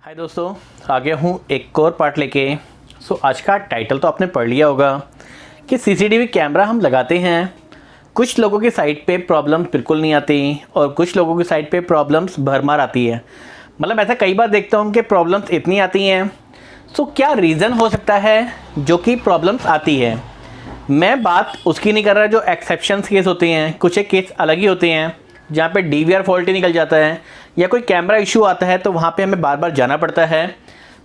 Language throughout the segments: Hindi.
हाय दोस्तों, आ गया हूँ एक और पार्ट लेके। आज का टाइटल तो आपने पढ़ लिया होगा कि सीसीटीवी कैमरा हम लगाते हैं। कुछ लोगों की साइट पे प्रॉब्लम्स बिल्कुल नहीं आती और कुछ लोगों की साइट पे प्रॉब्लम्स भरमार आती है। मतलब ऐसा कई बार देखता हूँ कि प्रॉब्लम्स इतनी आती हैं। क्या रीज़न हो सकता है जो कि प्रॉब्लम्स आती है? मैं बात उसकी नहीं कर रहा जो एक्सेप्शंस केस होते हैं। कुछ एक केस अलग ही होते हैं जहाँ पे डीवीआर फॉल्ट ही निकल जाता है या कोई कैमरा इशू आता है तो वहाँ पे हमें बार बार जाना पड़ता है।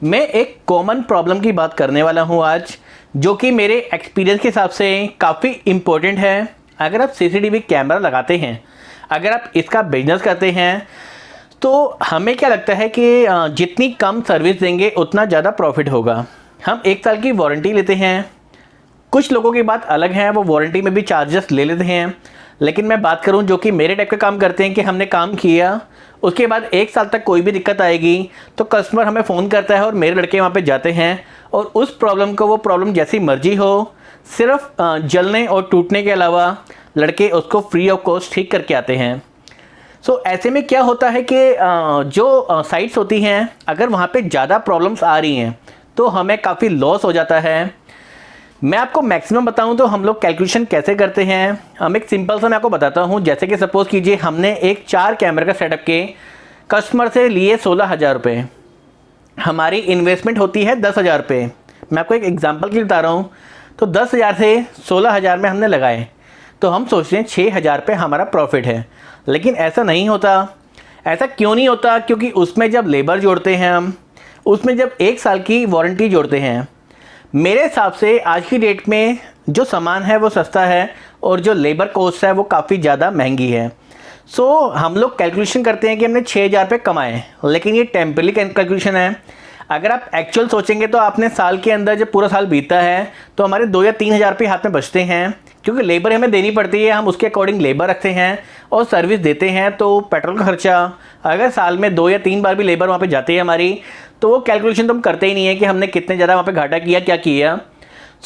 मैं एक कॉमन प्रॉब्लम की बात करने वाला हूँ आज, जो कि मेरे एक्सपीरियंस के हिसाब से काफ़ी इम्पोर्टेंट है। अगर आप सीसीटीवी कैमरा लगाते हैं, अगर आप इसका बिजनेस करते हैं, तो हमें क्या लगता है कि जितनी कम सर्विस देंगे उतना ज़्यादा प्रॉफिट होगा। हम 1 साल की वारंटी लेते हैं। कुछ लोगों की बात अलग है, वो वारंटी में भी चार्जेस ले लेते हैं। लेकिन मैं बात करूं जो कि मेरे टाइप का काम करते हैं कि हमने काम किया, उसके बाद 1 साल तक कोई भी दिक्कत आएगी तो कस्टमर हमें फ़ोन करता है और मेरे लड़के वहाँ पे जाते हैं और उस प्रॉब्लम को, वो प्रॉब्लम जैसी मर्जी हो, सिर्फ जलने और टूटने के अलावा लड़के उसको फ्री ऑफ कॉस्ट ठीक करके आते हैं। ऐसे में क्या होता है कि जो साइट्स होती हैं, अगर वहाँ पे ज़्यादा प्रॉब्लम्स आ रही हैं तो हमें काफ़ी लॉस हो जाता है। मैं आपको मैक्सिमम बताऊं तो हम लोग कैलकुलेशन कैसे करते हैं। हम एक सिंपल सा मैं आपको बताता हूं। जैसे कि सपोज़ कीजिए हमने एक 4 कैमरे का सेटअप के कस्टमर से लिए 16,000 रुपये। हमारी इन्वेस्टमेंट होती है 10,000 रुपये। मैं आपको एक एग्जांपल के लिए बता रहा हूं। तो 10,000 से 16,000 में हमने लगाए तो हम सोचते हैं 6,000 रुपये हमारा प्रॉफिट है। लेकिन ऐसा नहीं होता। ऐसा क्यों नहीं होता? क्योंकि उसमें जब लेबर जोड़ते हैं हम, उसमें जब 1 साल की वारंटी जोड़ते हैं, मेरे हिसाब से आज की डेट में जो सामान है वो सस्ता है और जो लेबर कॉस्ट है वो काफ़ी ज़्यादा महंगी है। हम लोग कैलकुलेशन करते हैं कि हमने 6,000 रुपये कमाए, लेकिन ये टेम्पररी कैलकुलेशन है। अगर आप एक्चुअल सोचेंगे तो आपने साल के अंदर जब पूरा साल बीतता है तो हमारे 2 या 3,000 रुपये हाथ में बचते हैं, क्योंकि लेबर हमें देनी पड़ती है। हम उसके अकॉर्डिंग लेबर रखते हैं और सर्विस देते हैं। तो पेट्रोल का खर्चा, अगर साल में 2 या 3 बार भी लेबर वहाँ पे जाती है हमारी, तो वो कैलकुलेशन तो हम करते ही नहीं है कि हमने कितने ज़्यादा वहाँ पे घाटा किया, क्या किया।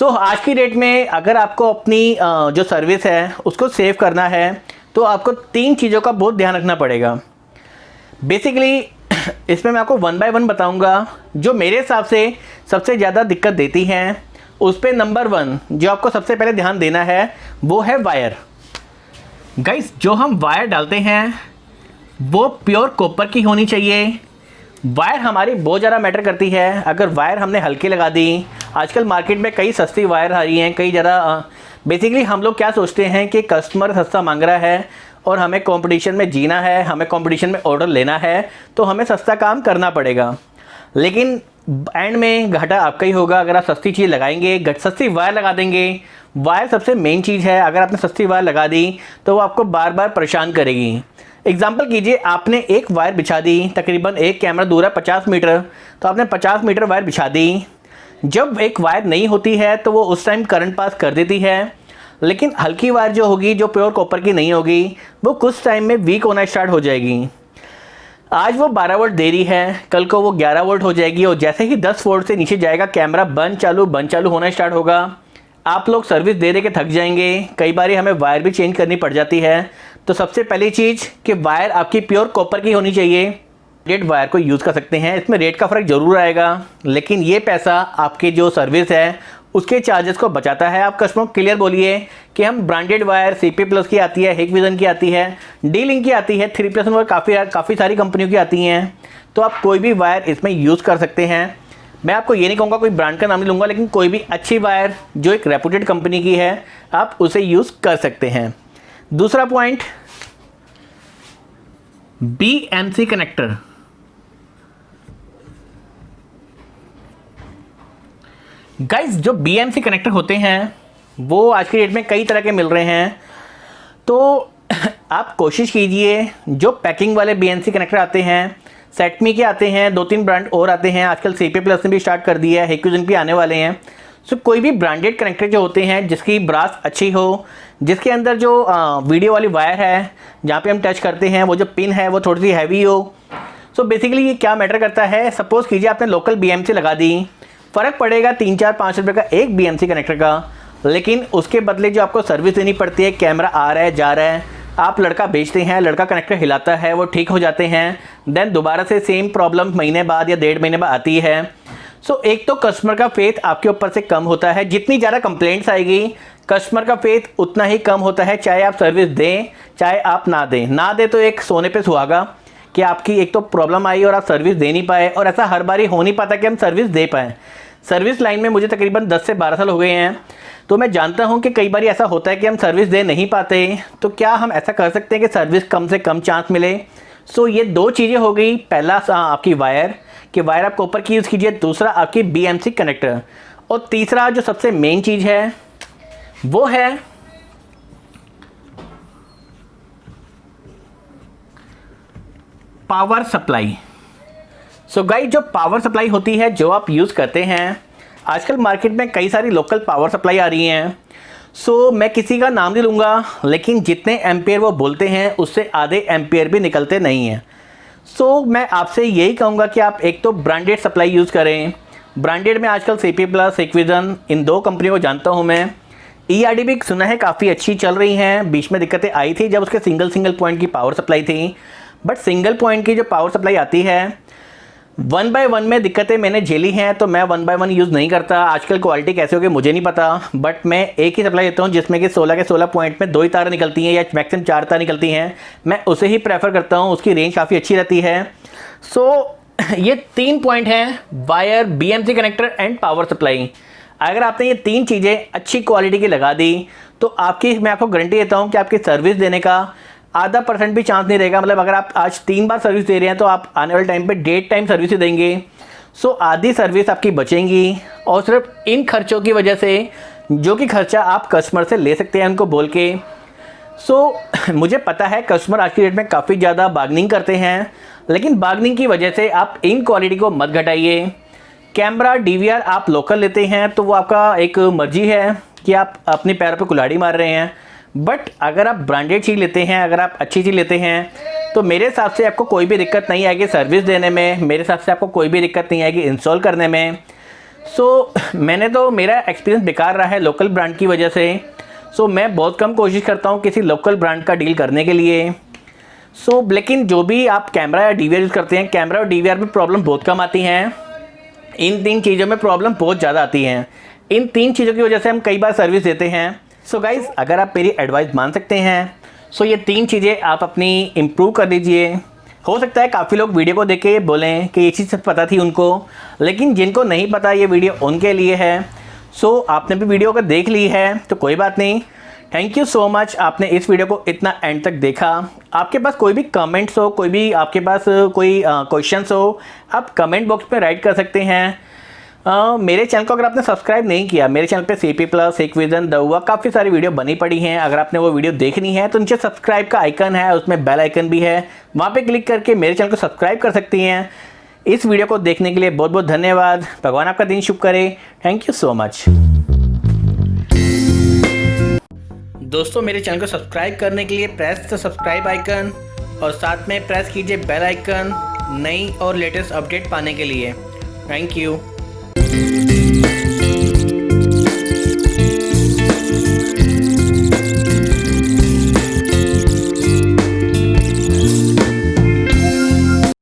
आज की डेट में अगर आपको अपनी जो सर्विस है उसको सेव करना है तो आपको 3 चीज़ों का बहुत ध्यान रखना पड़ेगा। बेसिकली इसमें मैं आपको 1 बाय 1 बताऊँगा जो मेरे हिसाब से सबसे ज़्यादा दिक्कत देती हैं। उस पर नंबर 1 जो आपको सबसे पहले ध्यान देना है वो है वायर। गाइस, जो हम वायर डालते हैं वो प्योर कॉपर की होनी चाहिए। वायर हमारी बहुत ज़्यादा मैटर करती है। अगर वायर हमने हल्की लगा दी, आजकल मार्केट में कई सस्ती वायर आ रही हैं, कई ज़्यादा। बेसिकली हम लोग क्या सोचते हैं कि कस्टमर सस्ता मांग रहा है और हमें कंपटीशन में जीना है, हमें कंपटीशन में ऑर्डर लेना है, तो हमें सस्ता काम करना पड़ेगा। लेकिन एंड में घाटा आपका ही होगा अगर आप सस्ती चीज़ लगाएंगे, सस्ती वायर लगा देंगे। वायर सबसे मेन चीज़ है। अगर आपने सस्ती वायर लगा दी तो वो आपको बार बार परेशान करेगी। एग्जाम्पल कीजिए, आपने एक वायर बिछा दी, तकरीबन एक कैमरा दूर है 50 मीटर, तो आपने 50 मीटर वायर बिछा दी। जब एक वायर नहीं होती है तो वो उस टाइम करंट पास कर देती है, लेकिन हल्की वायर जो होगी, जो प्योर कॉपर की नहीं होगी, वो कुछ टाइम में वीक होना स्टार्ट हो जाएगी। आज वो 12 वोल्ट दे रही है, कल को वो 11 वोल्ट हो जाएगी और जैसे ही 10 वोल्ट से नीचे जाएगा कैमरा बंद चालू होना स्टार्ट होगा। आप लोग सर्विस दे के थक जाएंगे। कई बार हमें वायर भी चेंज करनी पड़ जाती है। तो सबसे पहली चीज़ कि वायर आपकी प्योर कॉपर की होनी चाहिए। रेट वायर को यूज़ कर सकते हैं, इसमें रेट का फ़र्क ज़रूर आएगा, लेकिन ये पैसा आपकी जो सर्विस है उसके चार्जेस को बचाता है। आप कस्टमर को क्लियर बोलिए कि हम ब्रांडेड वायर CP प्लस की आती है, हिकविजन की आती है, D-Link की आती है, 3+ और काफ़ी सारी कंपनियों की आती हैं। तो आप कोई भी वायर इसमें यूज़ कर सकते हैं। मैं आपको ये नहीं कहूँगा, कोई ब्रांड का नाम नहीं लूँगा, लेकिन कोई भी अच्छी वायर जो एक रेपुटेड कंपनी की है आप उसे यूज़ कर सकते हैं। दूसरा पॉइंट, BMC कनेक्टर। गाइस, जो BMC कनेक्टर होते हैं वो आज की डेट में कई तरह के मिल रहे हैं। तो आप कोशिश कीजिए, जो पैकिंग वाले BMC कनेक्टर आते हैं, सेटमी के आते हैं, 2-3 ब्रांड और आते हैं, आजकल CP प्लस ने भी स्टार्ट कर दिया है, हिकविजन भी आने वाले हैं। कोई भी ब्रांडेड कनेक्टर जो होते हैं जिसकी ब्रास अच्छी हो, जिसके अंदर जो वीडियो वाली वायर है जहाँ पे हम टच करते हैं, वो जो पिन है वो थोड़ी सी हैवी हो। बेसिकली ये क्या मैटर करता है, सपोज़ कीजिए आपने लोकल BMC लगा दी, फ़र्क पड़ेगा 3-4-5 रुपये का एक BMC कनेक्टर का, लेकिन उसके बदले जो आपको सर्विस देनी पड़ती है, कैमरा आ रहा है जा रहा है, आप लड़का बेचते हैं, लड़का कनेक्टर हिलाता है, वो ठीक हो जाते हैं, देन दोबारा से सेम प्रॉब्लम महीने बाद या 1.5 महीने बाद आती है। सो एक तो कस्टमर का फेथ आपके ऊपर से कम होता है, जितनी ज़्यादा कंप्लेंट्स आएगी कस्टमर का फेथ उतना ही कम होता है, चाहे आप सर्विस दें चाहे आप ना दें तो एक सोने पे सुहागा कि आपकी एक तो प्रॉब्लम आई और आप सर्विस दे नहीं पाए, और ऐसा हर बारी हो नहीं पाता कि हम सर्विस दे पाएँ। सर्विस लाइन में मुझे तकरीबन 10 से 12 साल हो गए हैं, तो मैं जानता हूं कि कई बार ऐसा होता है कि हम सर्विस दे नहीं पाते। तो क्या हम ऐसा कर सकते हैं कि सर्विस कम से कम चांस मिले? सो ये 2 चीज़ें हो गई। पहला आपकी वायर, कि वायर आप कॉपर की यूज़ कीजिए, दूसरा आपकी BMC कनेक्टर, और तीसरा जो सबसे मेन चीज़ है वो है पावर सप्लाई। सो गाइस, जो पावर सप्लाई होती है जो आप यूज़ करते हैं, आजकल मार्केट में कई सारी लोकल पावर सप्लाई आ रही हैं। सो मैं किसी का नाम नहीं लूँगा, लेकिन जितने एम्पेयर वो बोलते हैं उससे आधे एम्पेयर भी निकलते नहीं हैं। सो मैं आपसे यही कहूँगा कि आप एक तो ब्रांडेड सप्लाई यूज़ करें। ब्रांडेड में आजकल CP प्लस, एक्विजन, इन 2 कंपनियों को जानता हूँ मैं। ERD भी सुना है काफ़ी अच्छी चल रही हैं। बीच में दिक्कतें आई थी जब उसके सिंगल पॉइंट की पावर सप्लाई थी, बट सिंगल पॉइंट की जो पावर सप्लाई आती है 1/1 में दिक्कतें मैंने झेली हैं, तो मैं 1/1 यूज़ नहीं करता। आजकल क्वालिटी कैसे होगी मुझे नहीं पता, बट मैं एक ही सप्लाई देता हूँ जिसमें कि 16 के 16 पॉइंट में 2 ही तार निकलती हैं या मैक्सिमम 4 तार निकलती हैं। मैं उसे ही प्रेफर करता हूँ, उसकी रेंज काफ़ी अच्छी रहती है। सो ये 3 पॉइंट हैं, wire, BMC connector and power supply. अगर आपने ये 3 चीज़ें अच्छी क्वालिटी की लगा दी तो मैं आपको गारंटी देता हूँ कि आपकी सर्विस देने का आधा % भी चांस नहीं रहेगा। मतलब अगर आप आज 3 बार सर्विस दे रहे हैं तो आप आने वाले टाइम पे 1.5 टाइम सर्विस ही देंगे। सो आधी सर्विस आपकी बचेंगी, और सिर्फ इन खर्चों की वजह से जो कि खर्चा आप कस्टमर से ले सकते हैं उनको बोल के। सो मुझे पता है कस्टमर आज की डेट में काफ़ी ज़्यादा बार्गेनिंग करते हैं, लेकिन बार्गेनिंग की वजह से आप इन क्वालिटी को मत घटाइए। कैमरा, DVR आप लोकल लेते हैं तो वो आपका एक मर्जी है कि आप अपने पैरों पे कुल्हाड़ी मार रहे हैं, बट अगर आप ब्रांडेड चीज़ लेते हैं, अगर आप अच्छी चीज़ लेते हैं, तो मेरे हिसाब से आपको कोई भी दिक्कत नहीं आएगी सर्विस देने में, मेरे हिसाब से आपको कोई भी दिक्कत नहीं आएगी इंस्टॉल करने में। सो मेरा एक्सपीरियंस बेकार रहा है लोकल ब्रांड की वजह से। सो मैं बहुत कम कोशिश करता हूँ किसी लोकल ब्रांड का डील करने के लिए। लेकिन जो भी आप कैमरा या DVR यूज़ करते हैं, कैमरा और DVR में प्रॉब्लम बहुत कम आती हैं, इन 3 चीज़ों में प्रॉब्लम बहुत ज़्यादा आती हैं। इन 3 चीज़ों की वजह से हम कई बार सर्विस देते हैं। सो गाइज़, अगर आप मेरी एडवाइस मान सकते हैं, सो ये 3 चीज़ें आप अपनी इम्प्रूव कर लीजिए। हो सकता है काफ़ी लोग वीडियो को देख के बोलें कि ये चीज़ पता थी उनको, लेकिन जिनको नहीं पता ये वीडियो उनके लिए है। सो आपने भी वीडियो को देख ली है तो कोई बात नहीं। थैंक यू सो मच, आपने इस वीडियो को इतना एंड तक देखा। आपके पास कोई भी कमेंट्स हो, कोई भी आपके पास कोई क्वेश्चंस हो, आप कमेंट बॉक्स में राइट कर सकते हैं। मेरे चैनल को अगर आपने सब्सक्राइब नहीं किया, मेरे चैनल पे CP प्लस, एक्विजन, दहुआ काफ़ी सारी वीडियो बनी पड़ी हैं। अगर आपने वो वीडियो देखनी है तो नीचे सब्सक्राइब का आइकन है, उसमें बेल आइकन भी है, वहाँ पे क्लिक करके मेरे चैनल को सब्सक्राइब कर सकती हैं। इस वीडियो को देखने के लिए बहुत बहुत धन्यवाद। भगवान आपका दिन शुभ करे। Thank you so much. दोस्तों, मेरे चैनल को सब्सक्राइब करने के लिए प्रेस द सब्सक्राइब आइकन और साथ में प्रेस कीजिए बेल आइकन नई और लेटेस्ट अपडेट पाने के लिए। Thank you.